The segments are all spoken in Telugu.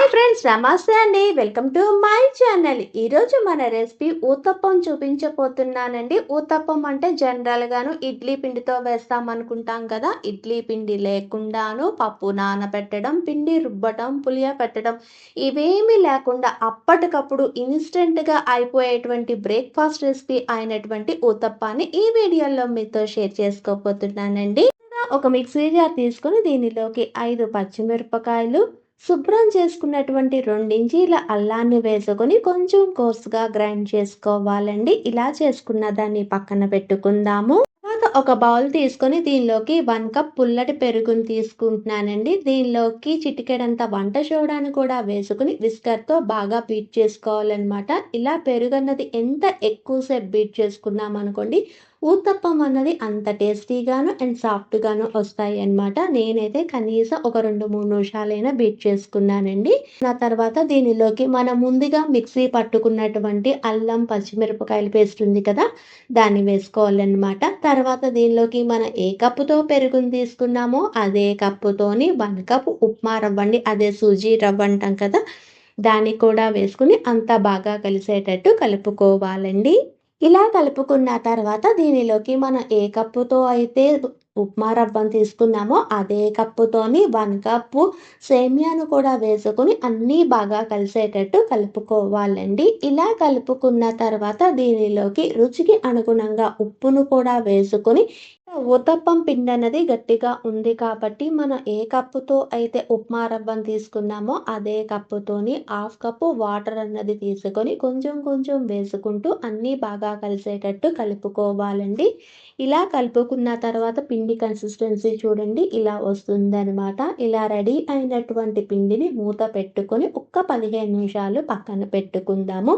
హాయ్ ఫ్రెండ్స్, నమస్తే అండి. Welcome to my channel. ఈరోజు మన రెసిపీ ఊతప్పం చూపించబోతున్నానండి. ఊతప్పం అంటే జనరల్గాను ఇడ్లీ పిండితో వేస్తామనుకుంటాం కదా. ఇడ్లీ పిండి లేకుండాను పప్పు నానబెట్టడం, పిండి రుబ్బటం, పులియ పెట్టడం ఇవేమీ లేకుండా అప్పటికప్పుడు ఇన్స్టెంట్గా అయిపోయేటువంటి బ్రేక్ఫాస్ట్ రెసిపీ అయినటువంటి ఊతప్పాన్ని ఈ వీడియోలో మీతో షేర్ చేసుకోబోతున్నానండి. ఒక మిక్సీ జార్ తీసుకొని దీనిలోకి 5 పచ్చిమిరపకాయలు, శుభ్రం చేసుకున్నటువంటి 2 ఇంచీల అల్లాన్ని వేసుకొని కొంచెం కోర్సుగా గ్రైండ్ చేసుకోవాలండి. ఇలా చేసుకున్న దాన్ని పక్కన పెట్టుకుందాము. తర్వాత ఒక బౌల్ తీసుకొని దీనిలోకి 1 కప్ పుల్లటి పెరుగుని తీసుకుంటున్నానండి. దీనిలోకి చిటికెడంత వంట సోడాను కూడా వేసుకుని విస్కర్తో బాగా బీట్ చేసుకోవాలన్నమాట. ఇలా పెరుగు అన్నది ఎంత ఎక్కువసేపు బీట్ చేసుకున్నాం అనుకోండి, ఊతప్పం అన్నది అంత టేస్టీగాను అండ్ సాఫ్ట్గాను వస్తాయి అన్నమాట. నేనైతే కనీసం ఒక 2-3 నిమిషాలైనా బీట్ చేసుకున్నానండి. ఆ తర్వాత దీనిలోకి మనం ముందుగా మిక్సీ పట్టుకున్నటువంటి అల్లం పచ్చిమిరపకాయల పేస్ట్ ఉంది కదా, దాన్ని వేసుకోవాలన్నమాట. తర్వాత దీనిలోకి మనం ఏ కప్పుతో పెరుగుని తీసుకున్నామో అదే కప్పుతోని 1 కప్ ఉప్మా రవ్వ అండి, అదే సూజీ రవ్వ అంటాం కదా, దాన్ని కూడా వేసుకుని అంతా బాగా కలిసేటట్టు కలుపుకోవాలండి. ఇలా కలుపుకున్న తర్వాత దీనిలోకి మనం ఏ కప్పుతో అయితే ఉప్మా రవ్వను తీసుకున్నామో అదే కప్పుతోని 1 కప్పు సేమియాను కూడా వేసుకుని అన్నీ బాగా కలిసేటట్టు కలుపుకోవాలండి. ఇలా కలుపుకున్న తర్వాత దీనిలోకి రుచికి అనుగుణంగా ఉప్పును కూడా వేసుకొని, ఊతప్పం పిండి అన్నది గట్టిగా ఉంది కాబట్టి మనం ఏ కప్పుతో అయితే ఉప్మా రవ్వను తీసుకున్నామో అదే కప్పుతోని 1/2 కప్పు వాటర్ అన్నది తీసుకొని కొంచెం కొంచెం వేసుకుంటూ అన్నీ బాగా కలిసేటట్టు కలుపుకోవాలండి. ఇలా కలుపుకున్న తర్వాత పిండి కన్సిస్టెన్సీ చూడండి, ఇలా వస్తుందనమాట. ఇలా రెడీ అయినటువంటి పిండిని మూత పెట్టుకొని ఒక్క 15 నిమిషాలు పక్కన పెట్టుకుందాము.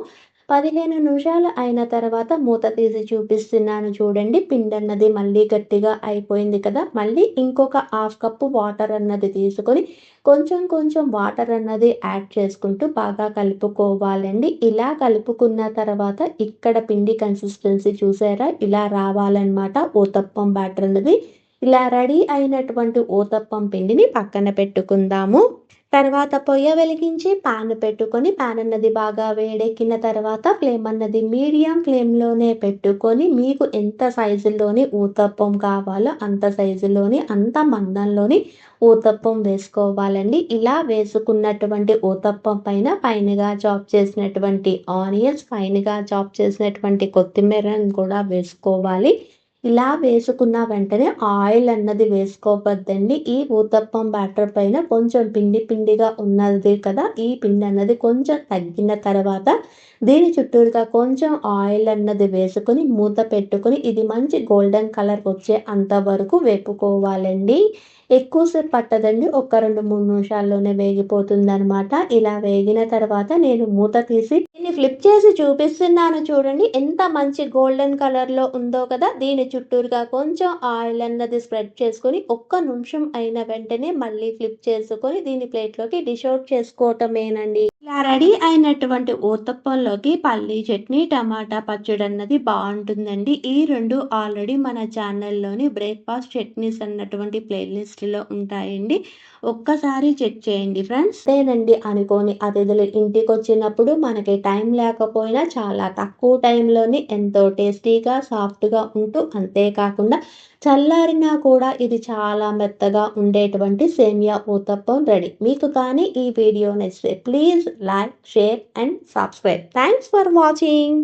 15 నిమిషాలు అయిన తర్వాత మూత తీసి చూపిస్తున్నాను చూడండి. పిండి అన్నది మళ్ళీ గట్టిగా అయిపోయింది కదా. మళ్ళీ ఇంకొక 1/2 కప్పు వాటర్ అన్నది తీసుకొని కొంచెం కొంచెం వాటర్ అన్నది యాడ్ చేసుకుంటూ బాగా కలుపుకోవాలండి. ఇలా కలుపుకున్న తర్వాత ఇక్కడ పిండి కన్సిస్టెన్సీ చూసారా, ఇలా రావాలన్నమాట ఊతప్పం బ్యాటర్ అన్నది. ఇలా రెడీ అయినటువంటి ఊతప్పం పిండిని పక్కన పెట్టుకుందాము. తర్వాత పొయ్య వెలిగించి పాన్ పెట్టుకొని, పాన్ అన్నది బాగా వేడెక్కిన తర్వాత ఫ్లేమ్ అన్నది మీడియం ఫ్లేమ్లోనే పెట్టుకొని, మీకు ఎంత సైజులోని ఊతప్పం కావాలో అంత సైజులోని అంత మందంలోని ఊతప్పం వేసుకోవాలండి. ఇలా వేసుకున్నటువంటి ఊతప్పం పైనగా చాప్ చేసినటువంటి ఆనియన్స్, పైనగా చాప్ చేసినటువంటి కొత్తిమీరని కూడా వేసుకోవాలి. ఇలా వేసుకున్న వెంటనే ఆయిల్ అన్నది వేసుకోవద్దండి. ఈ ఊతప్పం బ్యాటర్ పైన కొంచెం పిండి పిండిగా ఉన్నది కదా, ఈ పిండి అన్నది కొంచెం తగ్గిన తర్వాత దీని చుట్టూరుగా కొంచెం ఆయిల్ అన్నది వేసుకొని మూత పెట్టుకొని ఇది మంచి గోల్డెన్ కలర్ వచ్చే అంతవరకు వేపుకోవాలండి. ఎక్కువసేపు పట్టదండి, ఒక 2-3 నిమిషాల్లోనే వేగిపోతుంది అనమాట. ఇలా వేగిన తర్వాత నేను మూత తీసి దీన్ని ఫ్లిప్ చేసి చూపిస్తున్నాను చూడండి, ఎంత మంచి గోల్డెన్ కలర్లో ఉందో కదా. దీని చుట్టూరుగా కొంచెం ఆయిల్ అన్నది స్ప్రెడ్ చేసుకొని ఒక్క నిమిషం అయిన వెంటనే మళ్ళీ ఫ్లిప్ చేసుకొని దీని ప్లేట్లోకి డిష్ అవుట్ చేసుకోవటమేనండి. ఇలా రెడీ అయినటువంటి ఊతప్పంలోకి పల్లీ చట్నీ, టమాటా పచ్చడి అన్నది బాగుంటుందండి. ఈ 2 ఆల్రెడీ మన ఛానల్లోని బ్రేక్ఫాస్ట్ చట్నీస్ అన్నటువంటి ప్లేలిస్ట్లో ఉంటాయండి. ఒక్కసారి చెక్ చేయండి ఫ్రెండ్స్. అదేనండి అనుకోని అతిథులు ఇంటికి వచ్చినప్పుడు మనకి టైం లేకపోయినా చాలా తక్కువ టైంలోని ఎంతో టేస్టీగా సాఫ్ట్గా ఉంటూ, అంతేకాకుండా చల్లారినా కూడా ఇది చాలా మెత్తగా ఉండేటువంటి సేమియా ఊతప్పం రెడీ. మీకు కానీ ఈ వీడియో నచ్చితే please like, share and subscribe. Thanks for watching.